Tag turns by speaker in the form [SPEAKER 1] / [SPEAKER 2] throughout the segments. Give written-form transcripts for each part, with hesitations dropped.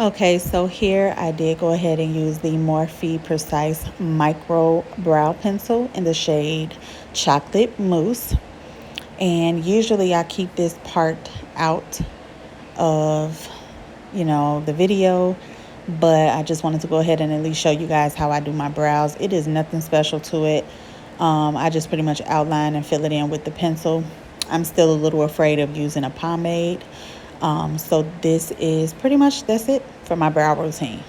[SPEAKER 1] Okay, so here I did go ahead and use the Morphe Precise Micro Brow Pencil in the shade Chocolate Mousse. And usually I keep this part out of, the video, but I just wanted to go ahead and at least show you guys how I do my brows. It is nothing special to it. I just pretty much outline and fill it in with the pencil. I'm still a little afraid of using a pomade. So this is pretty much, that's it for my brow routine.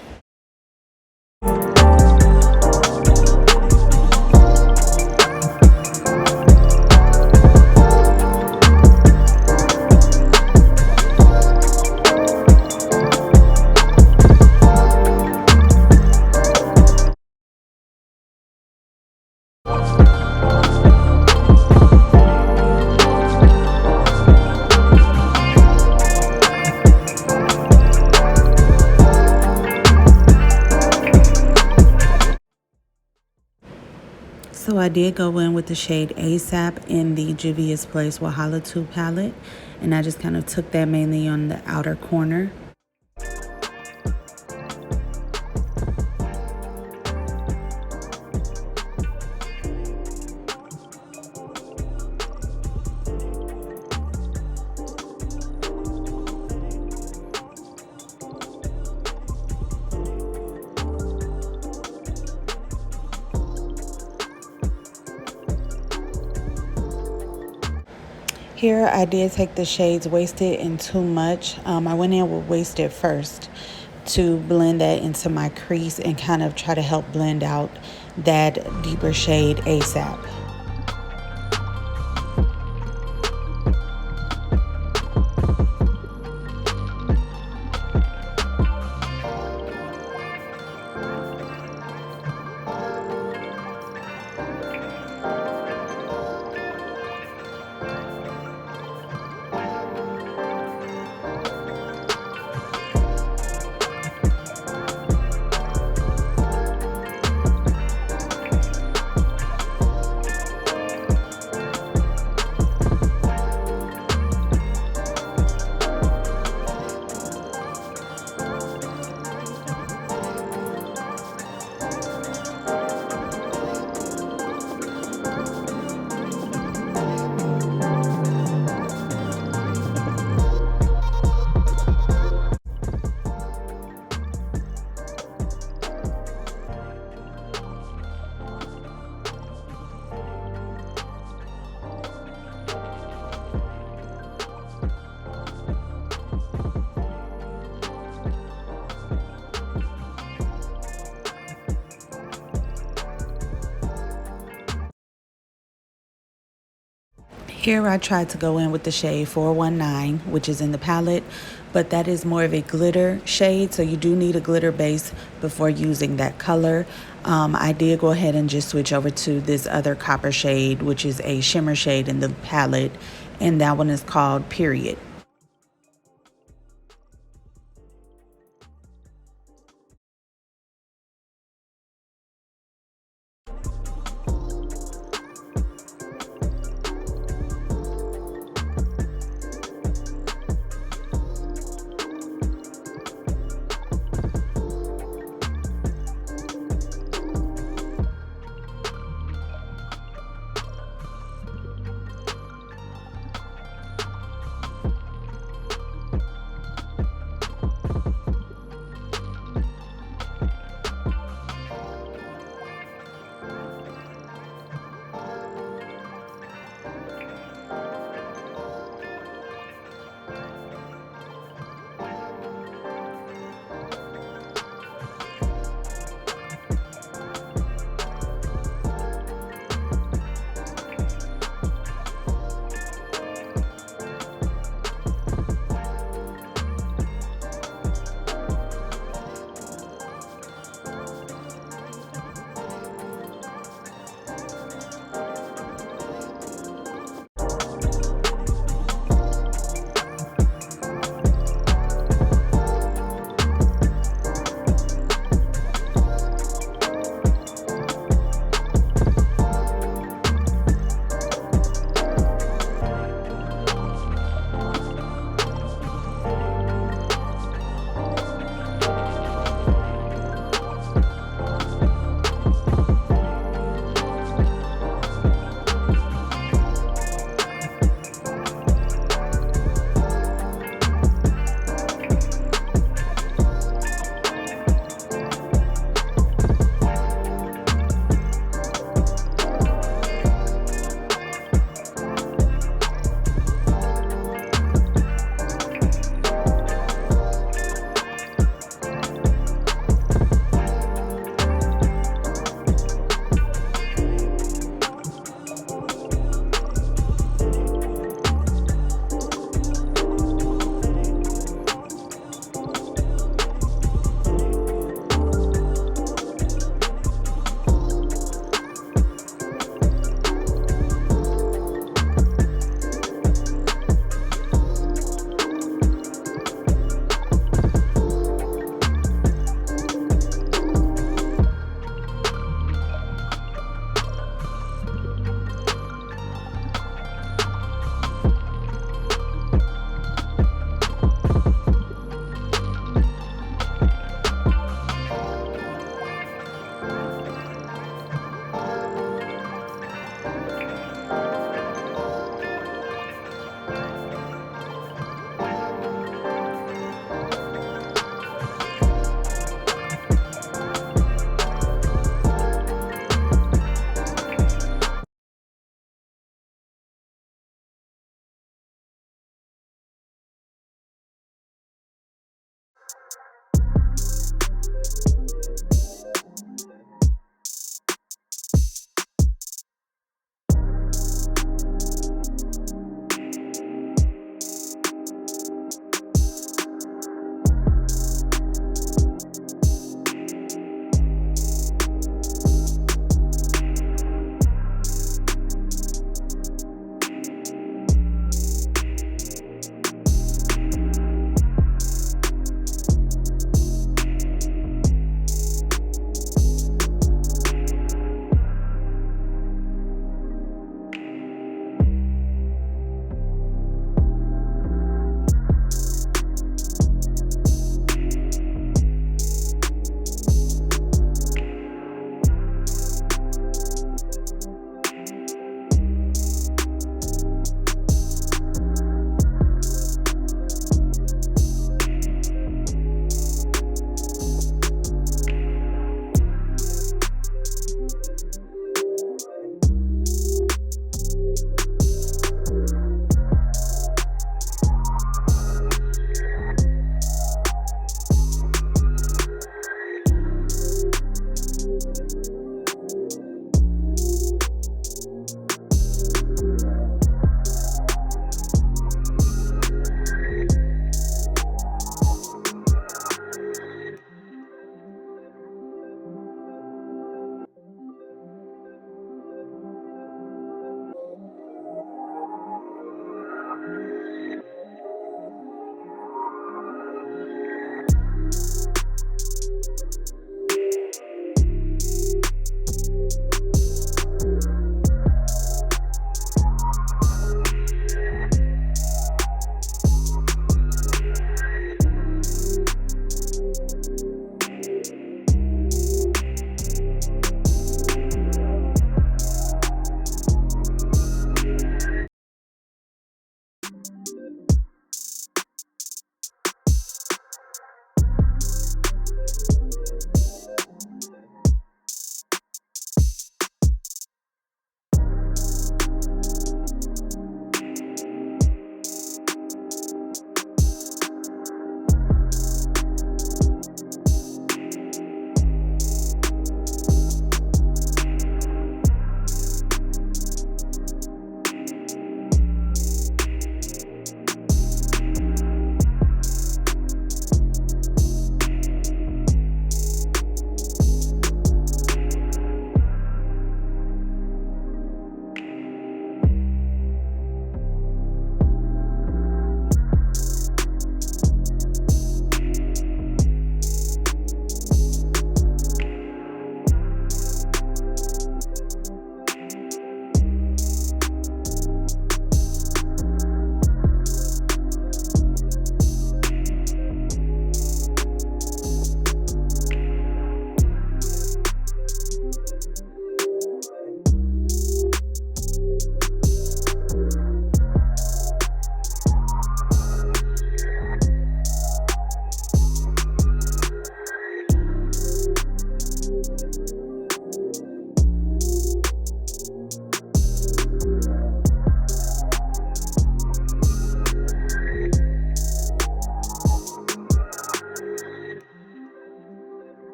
[SPEAKER 1] So I did go in with the shade ASAP in the Juvia's Place Wahala 2 palette. And I just kind of took that mainly on the outer corner. Here I did take the shades Wasted and Too Much. I went in with Wasted first to blend that into my crease and kind of try to help blend out that deeper shade ASAP. Here I tried to go in with the shade 419, which is in the palette, but that is more of a glitter shade, so you do need a glitter base before using that color. I did go ahead and just switch over to this other copper shade, which is a shimmer shade in the palette, and that one is called Period.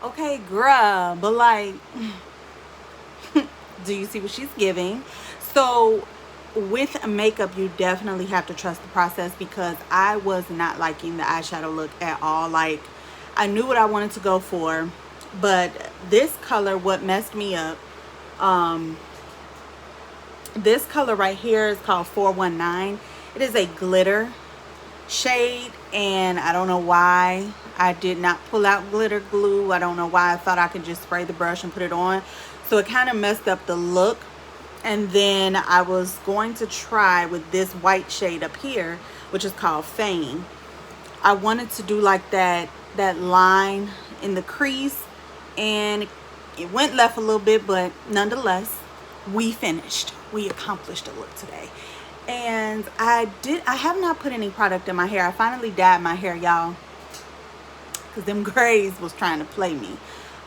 [SPEAKER 1] Okay, bruh, but like, do you see what she's giving? So with makeup, you definitely have to trust the process, because I was not liking the eyeshadow look at all. Like, I knew what I wanted to go for, but this color, what messed me up, this color right here is called 419. It is a glitter shade, and I don't know why I did not pull out glitter glue. I don't know why I thought I could just spray the brush and put it on. So it kind of messed up the look. And then I was going to try with this white shade up here, which is called Fame. I wanted to do like that line in the crease, and it went left a little bit, but nonetheless, we finished. We accomplished a look today. And I have not put any product in my hair. I finally dyed my hair, y'all, because them grays was trying to play me.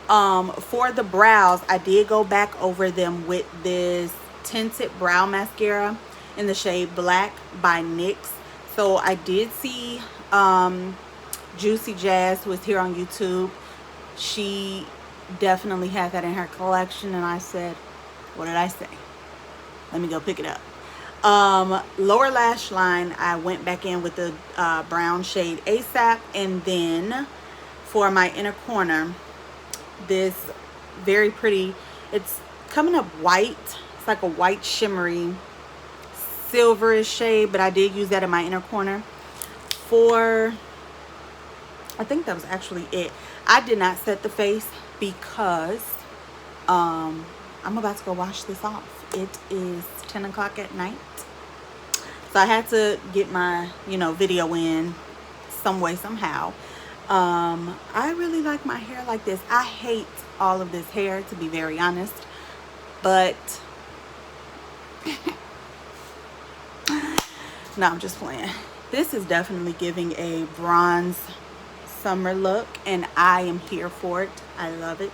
[SPEAKER 1] For the brows, I did go back over them with this tinted brow mascara in the shade Black by NYX. So I did see Juicy Jazz, who is here on YouTube. She definitely had that in her collection, and I said, what did I say? Let me go pick it up. Lower lash line, I went back in with the brown shade ASAP. And then for my inner corner, this very pretty, it's coming up white. It's like a white shimmery silverish shade, but I did use that in my inner corner. For, I think that was actually it. I did not set the face because I'm about to go wash this off. It is 10 o'clock at night, so I had to get my, you know, video in some way, somehow. I really like my hair like this. I hate all of this hair, to be very honest, but no, I'm just playing. This is definitely giving a bronze summer look, and I am here for it. I love it.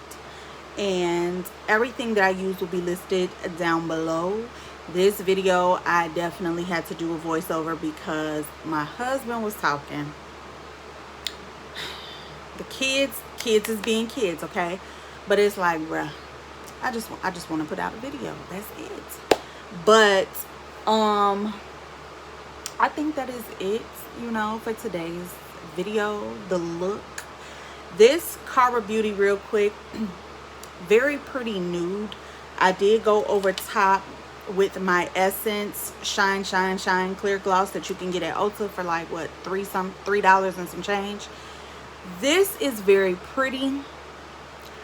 [SPEAKER 1] And everything that I use will be listed down below. This video, I definitely had to do a voiceover because my husband was talking. The kids is being kids, okay? But it's like, bruh, I just want to put out a video. That's it. But I think that is it, you know, for today's video. The look, this Cara Beauty, real quick, very pretty nude. I did go over top with my Essence Shine Clear Gloss that you can get at Ulta for like what, $3 and some change. This is very pretty.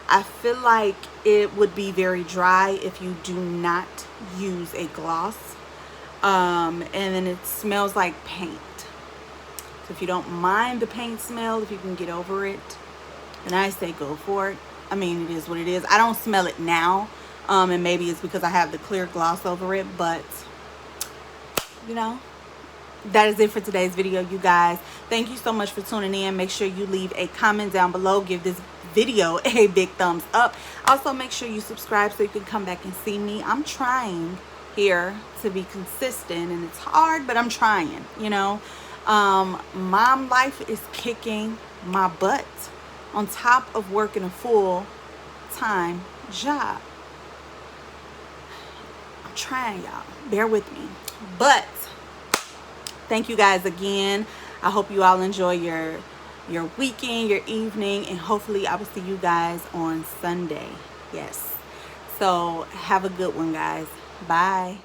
[SPEAKER 1] I feel like it would be very dry if you do not use a gloss. And then it smells like paint. So if you don't mind the paint smell, if you can get over it, then I say go for it. I mean, it is what it is. I don't smell it now. And maybe it's because I have the clear gloss over it, but you know, that is it for today's video, you guys. Thank you so much for tuning in. Make sure you leave a comment down below. Give this video a big thumbs up. Also, make sure you subscribe so you can come back and see me. I'm trying here to be consistent, and it's hard, but I'm trying, you know. Mom life is kicking my butt on top of working a full-time job. I'm trying, y'all. Bear with me. But thank you guys again. I hope you all enjoy your weekend, your evening, and hopefully I will see you guys on Sunday. Yes. So have a good one, guys. Bye.